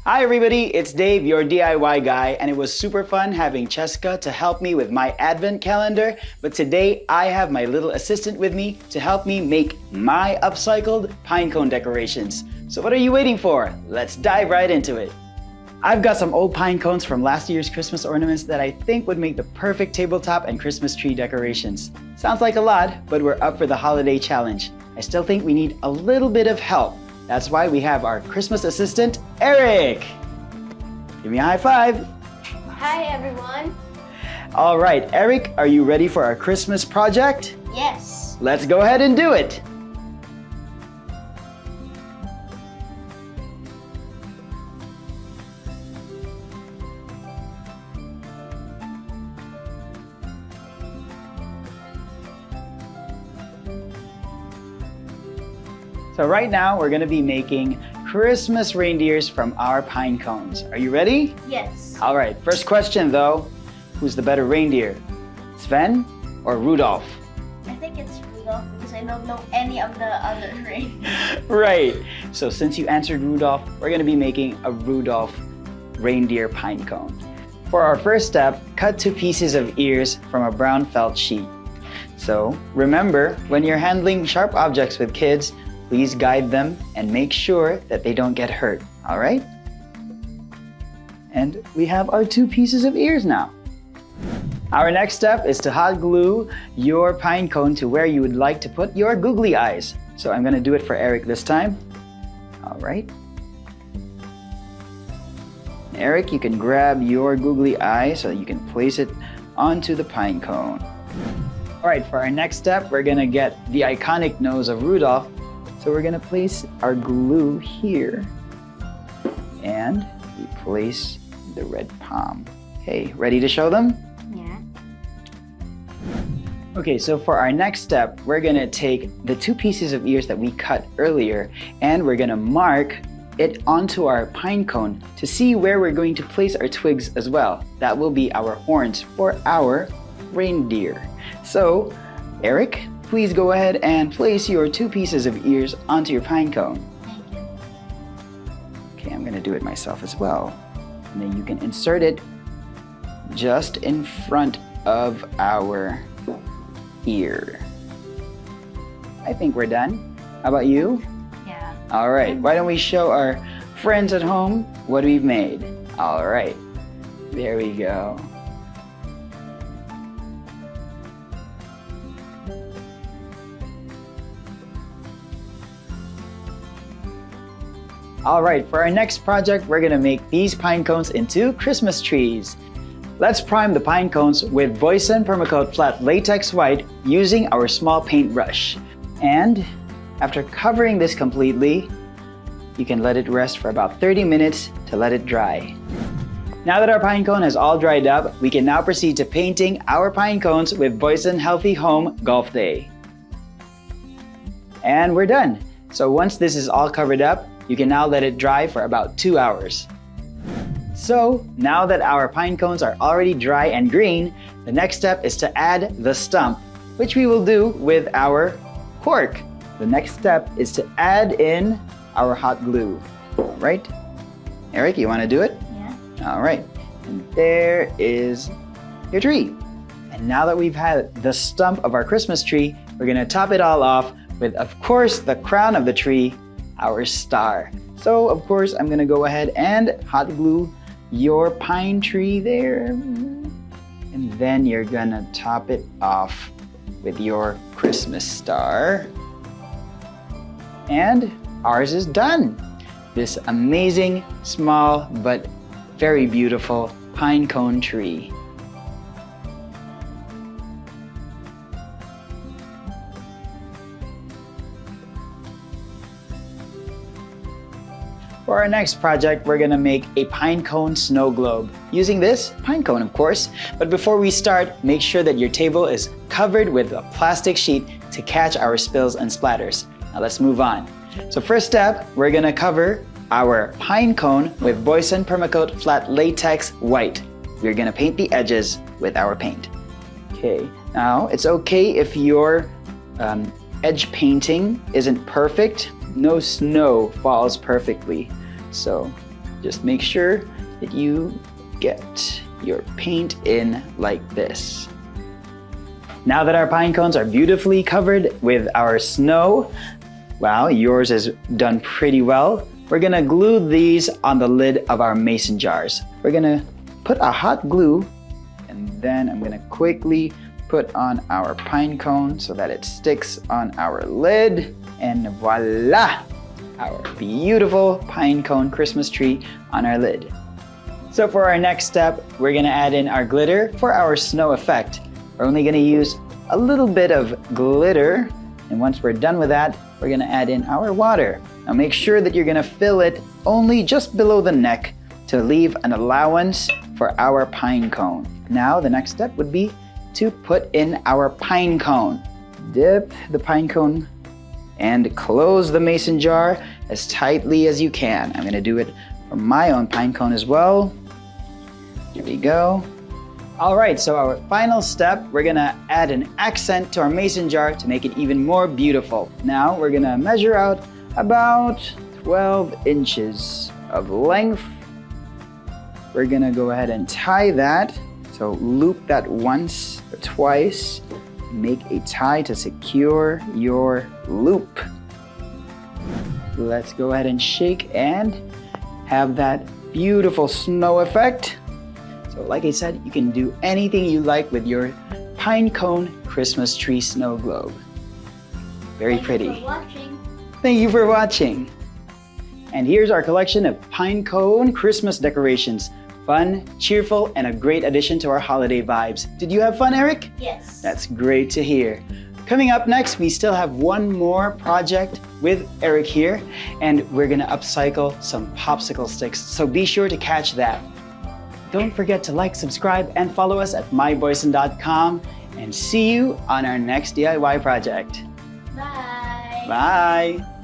Hi everybody, it's Dave, your DIY guy, and it was super fun having Cheska to help me with my advent calendar, but today I have my little assistant with me to help me make my upcycled pine cone decorations. So what are you waiting for? Let's dive right into it. I've got some old pine cones from last year's Christmas ornaments that I think would make the perfect tabletop and Christmas tree decorations. Sounds like a lot, but we're up for the holiday challenge. I still think we need a little bit of help. That's why we have our Christmas assistant, Eric. Give me a high five. Hi, everyone. All right, Eric, are you ready for our Christmas project? Yes. Let's go ahead and do it. So right now, we're gonna be making Christmas reindeers from our pine cones. Are you ready? Yes. All right, first question though, who's the better reindeer? Sven or Rudolph? I think it's Rudolph because I don't know any of the other reindeers. Right, so since you answered Rudolph, we're gonna be making a Rudolph reindeer pine cone. For our first step, cut 2 pieces of ears from a brown felt sheet. So remember, when you're handling sharp objects with kids, please guide them and make sure that they don't get hurt, all right? And we have our 2 pieces of ears now. Our next step is to hot glue your pine cone to where you would like to put your googly eyes. So I'm gonna do it for Eric this time. All right. Eric, you can grab your googly eye so you can place it onto the pine cone. All right, for our next step, we're gonna get the iconic nose of Rudolph. So we're gonna place our glue here and we place the red palm. Okay, ready to show them? Yeah. Okay, so for our next step, we're gonna take the 2 pieces of ears that we cut earlier and we're gonna mark it onto our pine cone to see where we're going to place our twigs as well. That will be our horns for our reindeer. So, Eric, please go ahead and place your 2 pieces of ears onto your pine cone. Thank you. Okay, I'm gonna do it myself as well. And then you can insert it just in front of our ear. I think we're done. How about you? Yeah. All right, why don't we show our friends at home what we've made? All right, there we go. All right, for our next project, we're gonna make these pine cones into Christmas trees. Let's prime the pine cones with Voisin Permacoat Flat Latex White using our small paintbrush. And after covering this completely, you can let it rest for about 30 minutes to let it dry. Now that our pine cone has all dried up, we can now proceed to painting our pine cones with Voisin Healthy Home Golf Day. And we're done. So once this is all covered up, you can now let it dry for about 2 hours. So now that our pine cones are already dry and green, the next step is to add the stump, which we will do with our cork. The next step is to add in our hot glue. All right? Eric, you want to do it? Yeah. All right. And there is your tree. And now that we've had the stump of our Christmas tree, we're going to top it all off with, of course, the crown of the tree, our star. So of course I'm gonna go ahead and hot glue your pine tree there, and then you're gonna top it off with your Christmas star, and ours is done. This amazing, small but very beautiful pine cone tree. For our next project, we're gonna make a pine cone snow globe using this pine cone, of course. But before we start, make sure that your table is covered with a plastic sheet to catch our spills and splatters. Now let's move on. So first step, we're gonna cover our pine cone with Voisin Permacoat Flat Latex White. We're gonna paint the edges with our paint. Okay, now it's okay if your edge painting isn't perfect. No snow falls perfectly. So Just make sure that you get your paint in like this. Now that our pine cones are beautifully covered with our snow, wow, yours is done pretty well. We're gonna glue these on the lid of our mason jars. We're gonna put a hot glue, and then I'm gonna quickly put on our pine cone so that it sticks on our lid, and voila! Our beautiful pine cone Christmas tree on our lid. So for our next step, we're gonna add in our glitter for our snow effect. We're only gonna use a little bit of glitter, and once we're done with that, we're gonna add in our water. Now make sure that you're gonna fill it only just below the neck to leave an allowance for our pine cone. Now the next step would be to put in our pine cone. Dip the pine cone and close the mason jar as tightly as you can. I'm gonna do it for my own pine cone as well. Here we go. All right, so our final step, we're gonna add an accent to our mason jar to make it even more beautiful. Now we're gonna measure out about 12 inches of length. We're gonna go ahead and tie that. So loop that once or twice. Make a tie to secure your loop. Let's go ahead and shake and have that beautiful snow effect. So like I said, you can do anything you like with your pine cone Christmas tree snow globe. Very pretty. Thank you for watching. Thank you for watching. And here's our collection of pine cone Christmas decorations. Fun, cheerful, and a great addition to our holiday vibes. Did you have fun, Eric? Yes. That's great to hear. Coming up next, we still have one more project with Eric here, and we're gonna upcycle some popsicle sticks, so be sure to catch that. Don't forget to like, subscribe, and follow us at myboyson.com, and see you on our next DIY project. Bye. Bye.